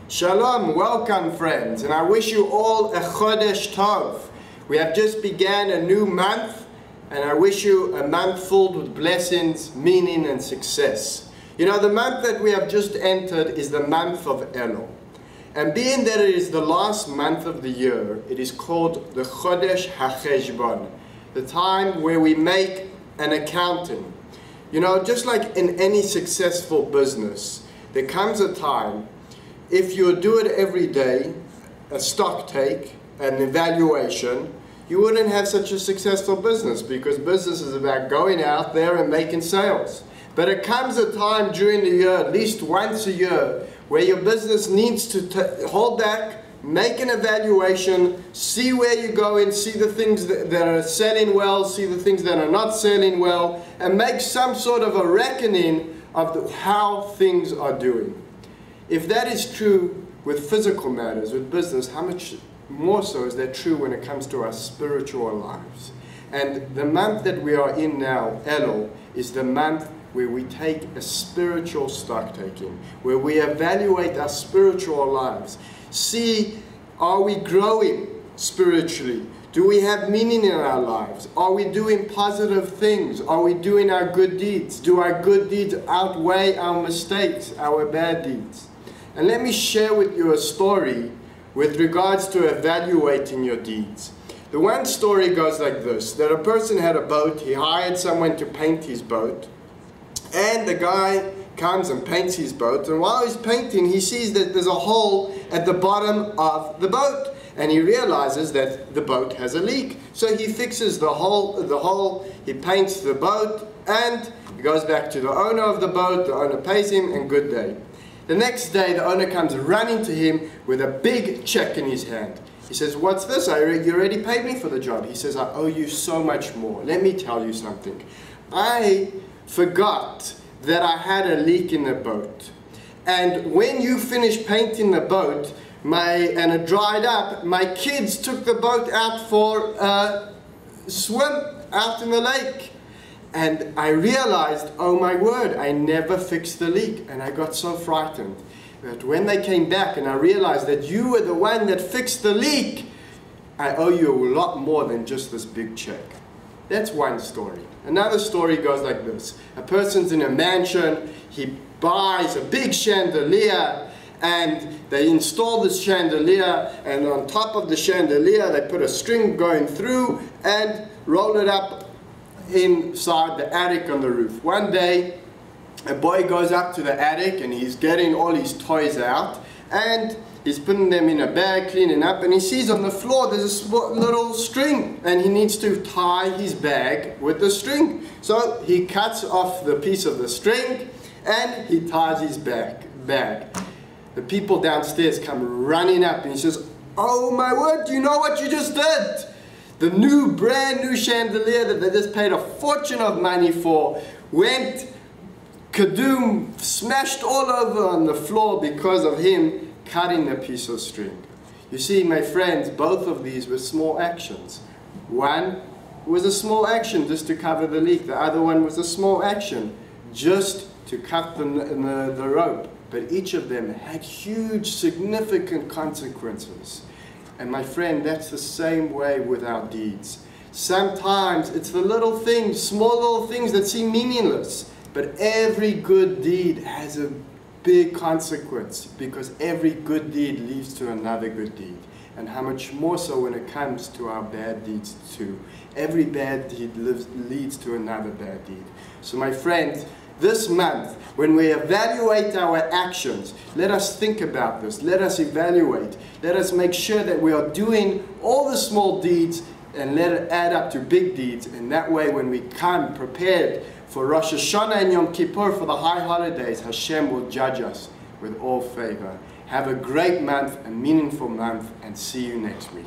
Shalom, welcome friends, and I wish you all a Chodesh Tov. We have just began a new month, and I wish you a month filled with blessings, meaning and success. You know, the month that we have just entered is the month of Elul. And being that it is the last month of the year, it is called the Chodesh HaCheshbon, the time where we make an accounting. You know, just like in any successful business, there comes a time, if you do it every day, a stock take, an evaluation, you wouldn't have such a successful business, because business is about going out there and making sales. But it comes a time during the year, at least once a year, where your business needs to hold back, make an evaluation, see where you're going, see the things that are selling well, see the things that are not selling well, and make some sort of a reckoning of how things are doing. If that is true with physical matters, with business, how much more so is that true when it comes to our spiritual lives? And the month that we are in now, Elul, is the month where we take a spiritual stock taking, where we evaluate our spiritual lives. See, are we growing spiritually? Do we have meaning in our lives? Are we doing positive things? Are we doing our good deeds? Do our good deeds outweigh our mistakes, our bad deeds? And let me share with you a story with regards to evaluating your deeds. The one story goes like this, that a person had a boat, he hired someone to paint his boat, and the guy comes and paints his boat, and while he's painting, he sees that there's a hole at the bottom of the boat, and he realizes that the boat has a leak. So he fixes the hole, he paints the boat, and he goes back to the owner of the boat, the owner pays him, and good day. The next day, the owner comes running to him with a big check in his hand. He says, "What's this? You already paid me for the job." He says, "I owe you so much more. Let me tell you something. I forgot that I had a leak in the boat. And when you finished painting the boat, and it dried up, my kids took the boat out for a swim out in the lake. And I realized, oh my word, I never fixed the leak." And I got so frightened. But when they came back and I realized that you were the one that fixed the leak, I owe you a lot more than just this big check. That's one story. Another story goes like this. A person's in a mansion, he buys a big chandelier, and they install this chandelier, and on top of the chandelier they put a string going through and roll it up inside the attic on the roof. One day, a boy goes up to the attic and he's getting all his toys out, and he's putting them in a bag, cleaning up, and he sees on the floor there's a little string, and he needs to tie his bag with the string. So he cuts off the piece of the string and he ties his bag. The people downstairs come running up and he says, "Oh my word, do you know what you just did? The brand new chandelier that they just paid a fortune of money for went kadoom, smashed all over on the floor because of him cutting a piece of string." You see, my friends, both of these were small actions. One was a small action just to cover the leak. The other one was a small action just to cut the rope. But each of them had huge, significant consequences. And my friend, that's the same way with our deeds. Sometimes it's the little things, small little things that seem meaningless. But every good deed has a big consequence, because every good deed leads to another good deed. And how much more so when it comes to our bad deeds too. Every bad deed leads to another bad deed. So my friends, this month, when we evaluate our actions, let us think about this. Let us evaluate. Let us make sure that we are doing all the small deeds and let it add up to big deeds. And that way, when we come prepared for Rosh Hashanah and Yom Kippur, for the high holidays, Hashem will judge us with all favor. Have a great month, a meaningful month, and see you next week.